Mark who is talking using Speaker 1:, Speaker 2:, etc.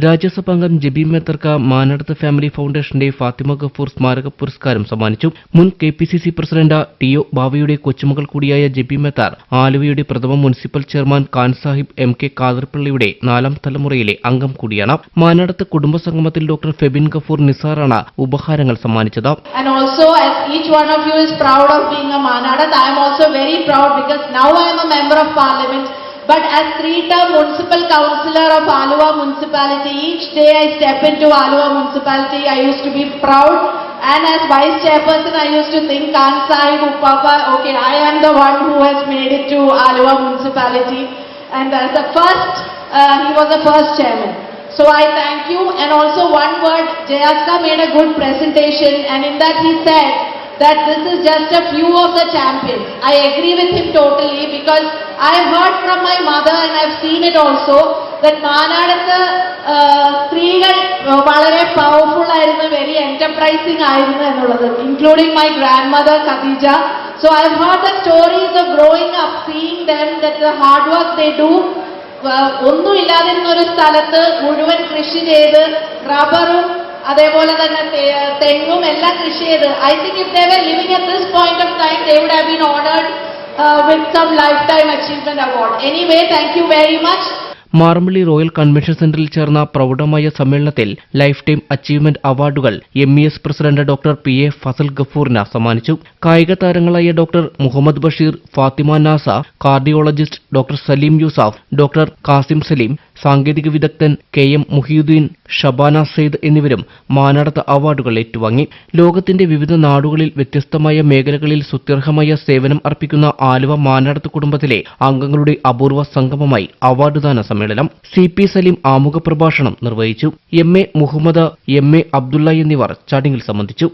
Speaker 1: രാജ്യസഭാംഗം Jebi മേത്തർക്ക് മാനാടത്ത് family ഫൗണ്ടേഷന്റെ ഫാത്തിമ ഗഫൂർ സ്മാരക പുരസ്കാരം സമ്മാനിച്ചു. മുൻ KPCC പ്രസിഡന്റ് ടി.ഒ. ബാവയുടെ കൊച്ചുമകൾ കൂടിയായ ജബി മേത്തർ ആലുവയുടെ പ്രഥമ municipal chairman Khan Sahib MK കാദർപിള്ളയുടെ 4ാം തലമുറയിലെ അംഗം കൂടിയാണ്. മാനാടത്ത് കുടുംബസംഗമത്തിൽ ഡോക്ടർ ഫെബിൻ ഗഫൂർ നിസാറാണ് ഉപഹാരങ്ങൾ സമ്മാനിച്ചത്.
Speaker 2: But as 3-term municipal councillor of Aluva municipality, each day I step into Aluva municipality, I used to be proud. And as vice chairperson, I used to think, Khan Sahib, Papa, okay, I am the one who has made it to Aluva municipality. And as the first, he was the first chairman. So I thank you. And also one word, Jayaska made a good presentation, and in that he said that this is just a few of the champions. I agree with him totally, because I heard from my mother and I've seen it also that Manadath സ്ത്രീകൾ വളരെ powerful ആയിരുന്നു, very enterprising ആയിരുന്നു എന്നുള്ളത്, including my grandmother Khadija. So I've heard the stories of growing up, seeing them, that the hard work they do. ഒന്നുമില്ലാതിരുന്ന ഒരു സ്ഥലത്ത് മുഴുവൻ കൃഷി ചെയ്ത് റബ്ബറും അതേപോലെ തന്നെ തെങ്ങും എല്ലാം കൃഷി ചെയ്ത്, I think if they were living at this point of time, they would have been honored with some lifetime achievement award. Anyway, thank you very much.
Speaker 1: Marampally royal convention സെന്ററിൽ ചേർന്ന പ്രൗഢമായ സമ്മേളനത്തിൽ ലൈഫ് ടൈം അച്ചീവ്മെന്റ് അവാർഡുകൾ MES president doctor PA Fazal ഗഫൂറിന് സമ്മാനിച്ചു. കായിക താരങ്ങളായ doctor Muhammad Basheer, Fathima Nasa, cardiologist doctor Saleem Yusuf, doctor Kasim Saleem, സാങ്കേതിക വിദഗ്ധൻ KM മുഹിയുദ്ദീൻ, ഷബാന സെയ്ദ് എന്നിവരും മാനാടത്ത് അവാർഡുകൾ ഏറ്റുവാങ്ങി. ലോകത്തിന്റെ വിവിധ നാടുകളിൽ വ്യത്യസ്തമായ മേഖലകളിൽ സുത്യർഹമായ സേവനം അർപ്പിക്കുന്ന ആലുവ മാനാടത്ത് കുടുംബത്തിലെ അംഗങ്ങളുടെ അപൂർവ സംഗമമായി അവാർഡുദാന സമ്മേളനം. CP സലീം ആമുഖ പ്രഭാഷണം നിർവഹിച്ചു. MA മുഹമ്മദ്, MA അബ്ദുള്ള എന്നിവർ ചടങ്ങിൽ സംബന്ധിച്ചു.